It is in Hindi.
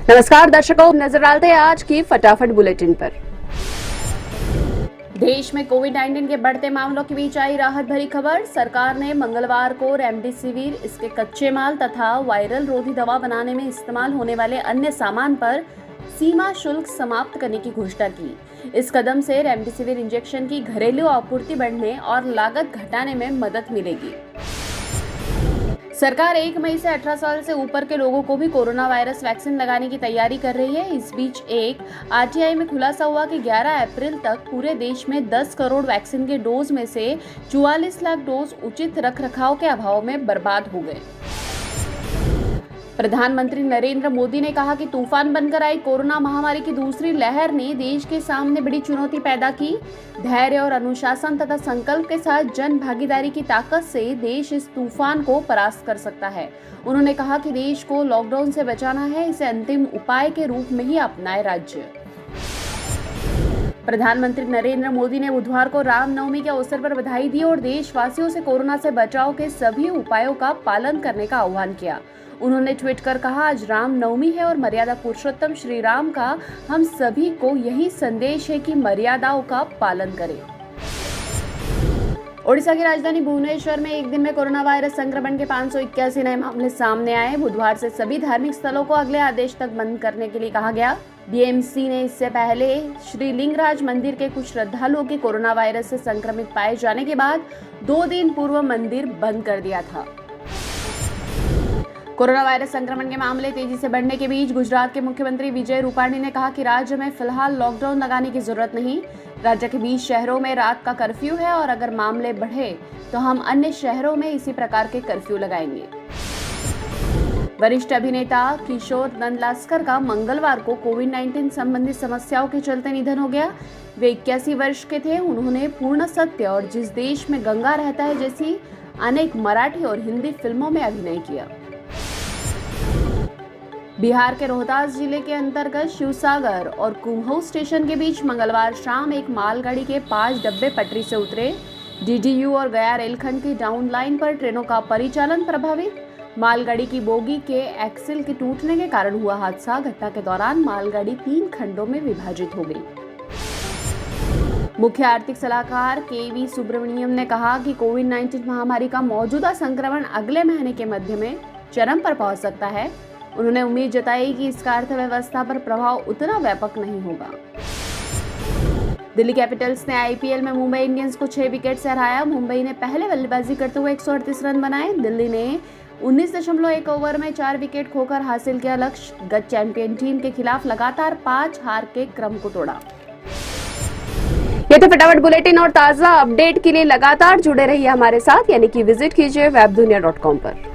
नमस्कार दर्शकों, नजर डालते हैं आज की फटाफट बुलेटिन पर। देश में कोविड-19 के बढ़ते मामलों के बीच आई राहत भरी खबर। सरकार ने मंगलवार को रेमडेसिविर, इसके कच्चे माल तथा वायरल रोधी दवा बनाने में इस्तेमाल होने वाले अन्य सामान पर सीमा शुल्क समाप्त करने की घोषणा की। इस कदम से रेमडेसिविर इंजेक्शन की घरेलू आपूर्ति बढ़ने और लागत घटाने में मदद मिलेगी। सरकार 1 मई से 18 साल से ऊपर के लोगों को भी कोरोना वायरस वैक्सीन लगाने की तैयारी कर रही है। इस बीच एक आरटीआई में खुलासा हुआ कि 11 अप्रैल तक पूरे देश में 10 करोड़ वैक्सीन के डोज में से 44 लाख डोज उचित रखरखाव के अभाव में बर्बाद हो गए। प्रधानमंत्री नरेंद्र मोदी ने कहा कि तूफान बनकर आई कोरोना महामारी की दूसरी लहर ने देश के सामने बड़ी चुनौती पैदा की। धैर्य और अनुशासन तथा संकल्प के साथ जन भागीदारी की ताकत से देश इस तूफान को परास्त कर सकता है। उन्होंने कहा कि देश को लॉकडाउन से बचाना है, इसे अंतिम उपाय के रूप में ही अपनाए राज्य। प्रधानमंत्री नरेंद्र मोदी ने बुधवार को रामनवमी के अवसर पर बधाई दी और देशवासियों से कोरोना से बचाव के सभी उपायों का पालन करने का आह्वान किया। उन्होंने ट्वीट कर कहा, आज रामनवमी है और मर्यादा पुरुषोत्तम श्री राम का हम सभी को यही संदेश है कि मर्यादाओं का पालन करें। ओडिशा की राजधानी भुवनेश्वर में एक दिन में कोरोना वायरस संक्रमण के 581 नए मामले सामने आए। बुधवार से सभी धार्मिक स्थलों को अगले आदेश तक बंद करने के लिए कहा गया। बीएमसी ने इससे पहले श्री लिंगराज मंदिर के कुछ श्रद्धालुओं के कोरोना वायरस से संक्रमित पाए जाने के बाद 2 दिन पूर्व मंदिर बंद कर दिया था। कोरोना वायरस संक्रमण के मामले तेजी से बढ़ने के बीच गुजरात के मुख्यमंत्री विजय रूपाणी ने कहा कि राज्य में फिलहाल लॉकडाउन लगाने की जरूरत नहीं। राज्य के 20 शहरों में रात का कर्फ्यू है और अगर मामले बढ़े तो हम अन्य शहरों में इसी प्रकार के कर्फ्यू लगाएंगे। वरिष्ठ अभिनेता किशोर नंदलास्कर का मंगलवार को कोविड-19 संबंधी समस्याओं के चलते निधन हो गया। वे 81 वर्ष के थे। उन्होंने पूर्ण सत्य और जिस देश में गंगा रहता है जैसी अनेक मराठी और हिंदी फिल्मों में अभिनय किया। बिहार के रोहतास जिले के अंतर्गत शिवसागर और कुम्हऊ स्टेशन के बीच मंगलवार शाम एक मालगाड़ी के 5 डब्बे पटरी से उतरे। डीडीयू और गया रेलखंड की डाउन लाइन पर ट्रेनों का परिचालन प्रभावित। मालगाड़ी की बोगी के एक्सिल के टूटने के कारण हुआ हादसा। घटना के दौरान मालगाड़ी 3 खंडों में विभाजित हो गई। मुख्य आर्थिक सलाहकार केवी सुब्रमण्यम ने कहा कि कोविड-19 महामारी का मौजूदा संक्रमण अगले महीने के मध्य में चरम पर पहुंच सकता है। उन्होंने उम्मीद जताई कि इसका अर्थव्यवस्था पर प्रभाव उतना व्यापक नहीं होगा। दिल्ली कैपिटल्स ने आईपीएल में मुंबई इंडियंस को 6 विकेट से हराया। मुंबई ने पहले बल्लेबाजी करते हुए 138 रन बनाए। दिल्ली ने 19.1 ओवर में 4 विकेट खोकर हासिल किया लक्ष्य। गत चैंपियन टीम के खिलाफ लगातार 5 हार के क्रम को तोड़ा। ये तो फटाफट बुलेटिन और ताजा अपडेट के लिए लगातार जुड़े रहिए हमारे साथ, यानी कि विजिट कीजिए webdunia.com पर।